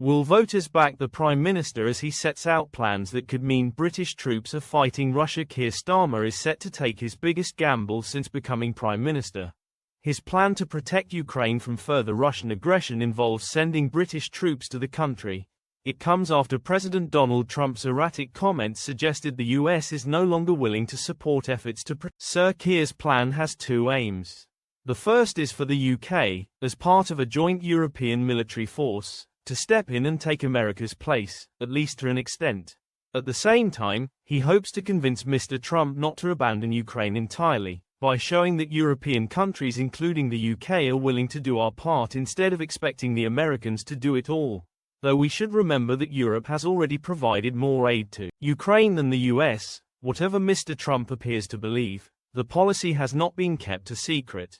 Will voters back the Prime Minister as he sets out plans that could mean British troops are fighting Russia? Keir Starmer is set to take his biggest gamble since becoming Prime Minister. His plan to protect Ukraine from further Russian aggression involves sending British troops to the country. It comes after President Donald Trump's erratic comments suggested the US is no longer willing to support efforts to protect. Sir Keir's plan has two aims. The first is for the UK, as part of a joint European military force, to step in and take America's place, at least to an extent. At the same time, he hopes to convince Mr. Trump not to abandon Ukraine entirely, by showing that European countries including the UK are willing to do our part instead of expecting the Americans to do it all. Though we should remember that Europe has already provided more aid to Ukraine than the US, whatever Mr. Trump appears to believe, the policy has not been kept a secret.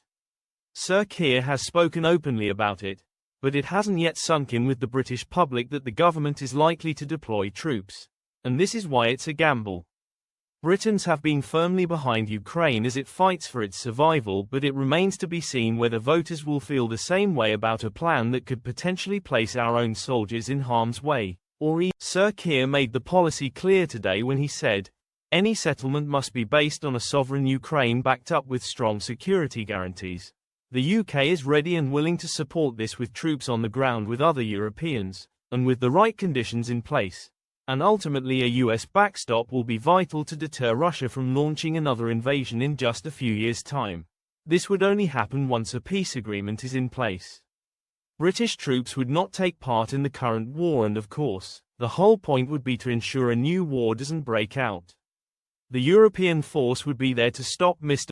Sir Keir has spoken openly about it, but it hasn't yet sunk in with the British public that the government is likely to deploy troops. And this is why it's a gamble. Britons have been firmly behind Ukraine as it fights for its survival, but it remains to be seen whether voters will feel the same way about a plan that could potentially place our own soldiers in harm's way, or even. Sir Keir made the policy clear today when he said, "Any settlement must be based on a sovereign Ukraine backed up with strong security guarantees. The UK is ready and willing to support this with troops on the ground with other Europeans, and with the right conditions in place. And ultimately a US backstop will be vital to deter Russia from launching another invasion in just a few years' time. This would only happen once a peace agreement is in place. British troops would not take part in the current war, and of course, the whole point would be to ensure a new war doesn't break out. The European force would be there to stop Mr.